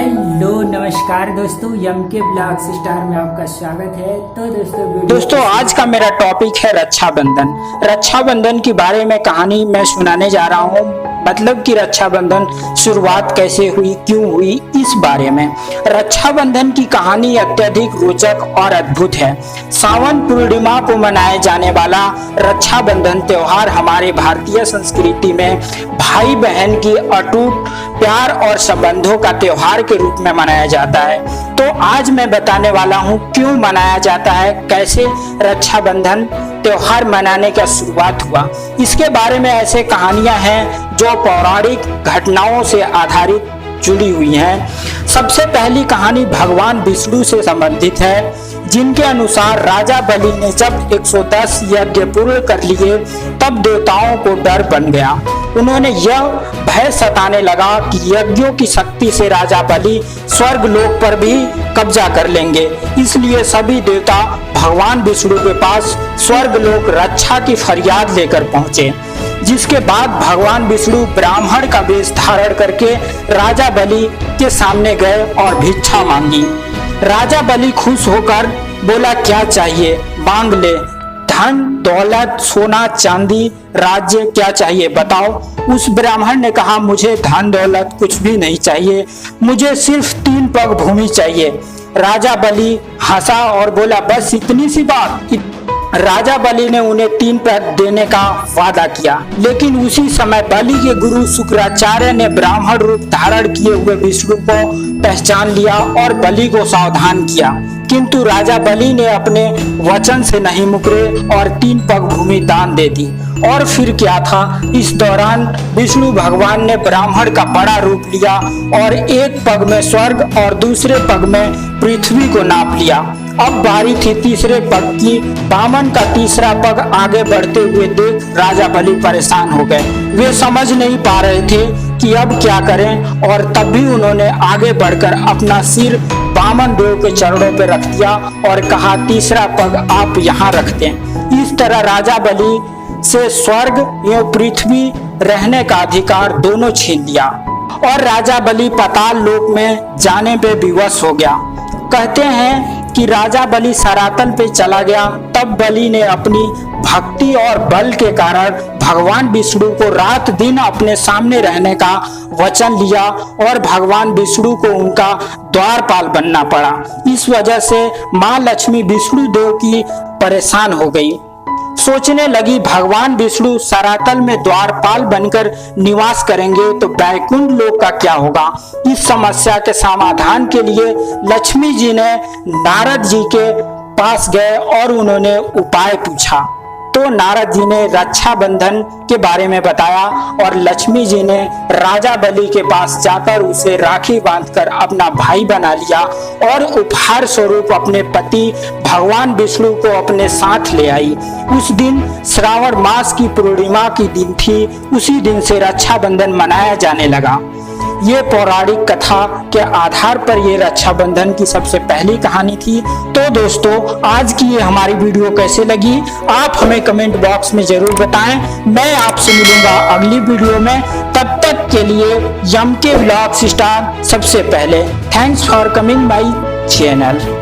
Hello नमस्कार दोस्तों, यम के ब्लॉग स्टार में आपका स्वागत है। तो दोस्तों आज का मेरा टॉपिक है रक्षाबंधन। रक्षाबंधन के बारे में कहानी मैं सुनाने जा रहा हूँ, मतलब कि रक्षाबंधन शुरुआत कैसे हुई, क्यों हुई, इस बारे में। रक्षाबंधन की कहानी अत्यधिक रोचक और अद्भुत है। सावन पूर्णिमा को मनाए जाने वाला रक्षाबंधन त्योहार हमारे भारतीय संस्कृति में भाई बहन की अटूट प्यार और संबंधों का त्योहार के रूप में मनाया जाता है। तो आज मैं बताने वाला हूँ क्यों मनाया जाता है, कैसे रक्षाबंधन त्योहार मनाने का शुरुआत हुआ। इसके बारे में ऐसे कहानियां हैं जो पौराणिक घटनाओं से आधारित जुड़ी हुई हैं। सबसे पहली कहानी भगवान विष्णु से संबंधित है, जिनके अनुसार राजा बलि ने जब 110 यज्ञ पूर्ण कर लिए तब देवताओं को डर बन गया। उन्होंने यह भय सताने लगा कि यज्ञों की शक्ति से राजा बलि स्वर्ग लोक पर भी कब्जा कर लेंगे। इसलिए सभी देवता भगवान विष्णु के पास स्वर्ग लोक रक्षा की फरियाद लेकर पहुंचे, जिसके बाद भगवान विष्णु ब्राह्मण का वेश धारण करके राजा बलि के सामने गए और भिक्षा मांगी। राजा बलि खुश होकर बोला, क्या चाहिए मांग ले, धन दौलत सोना चांदी राज्य क्या चाहिए बताओ। उस ब्राह्मण ने कहा, मुझे धन दौलत कुछ भी नहीं चाहिए, मुझे सिर्फ 3 पग भूमि चाहिए। राजा बलि हंसा और बोला, बस इतनी सी बात। राजा बलि ने उन्हें 3 पग देने का वादा किया, लेकिन उसी समय बलि के गुरु शुक्राचार्य ने ब्राह्मण रूप धारण किए हुए विष्णु को पहचान लिया और बलि को सावधान किया। किंतु राजा बलि ने अपने वचन से नहीं मुकरे और 3 पग भूमि दान दे दी। और फिर क्या था, इस दौरान विष्णु भगवान ने ब्राह्मण का बड़ा रूप लिया और एक पग में स्वर्ग और दूसरे पग में पृथ्वी को नाप लिया। अब बारी थी तीसरे पग की। वामन का तीसरा पग आगे बढ़ते हुए देख राजा बलि परेशान हो गए। वे समझ नहीं पा रहे थे कि अब क्या करें, और तब भी उन्होंने आगे बढ़कर अपना सिर वामन देव के चरणों पर रख दिया और कहा, तीसरा पग आप यहाँ रख दें। इस तरह राजा बलि से स्वर्ग एवं पृथ्वी रहने का अधिकार दोनों छीन लिया और राजा बलि पाताल लोक में जाने पे विवश हो गया। कहते हैं कि राजा बलि सरातल पे चला गया, तब बलि ने अपनी भक्ति और बल के कारण भगवान विष्णु को रात दिन अपने सामने रहने का वचन लिया और भगवान विष्णु को उनका द्वारपाल बनना पड़ा। इस वजह से माँ लक्ष्मी विष्णु देव की परेशान हो गई। सोचने लगी, भगवान विष्णु सरातल में द्वारपाल बनकर निवास करेंगे तो बैकुंठ लोक का क्या होगा। इस समस्या के समाधान के लिए लक्ष्मी जी ने नारद जी के पास गए और उन्होंने उपाय पूछा। तो नारद जी ने रक्षाबंधन के बारे में बताया और लक्ष्मी जी ने राजा बलि के पास जाकर उसे राखी बांधकर अपना भाई बना लिया और उपहार स्वरूप अपने पति भगवान विष्णु को अपने साथ ले आई। उस दिन श्रावण मास की पूर्णिमा की दिन थी। उसी दिन से रक्षाबंधन मनाया जाने लगा। ये पौराणिक कथा के आधार पर ये रक्षाबंधन की सबसे पहली कहानी थी। तो दोस्तों, आज की ये हमारी वीडियो कैसे लगी आप हमें कमेंट बॉक्स में जरूर बताएं। मैं आपसे मिलूंगा अगली वीडियो में। तब तक के लिए यम के ब्लॉग स्टार सबसे पहले। Thanks for coming my channel.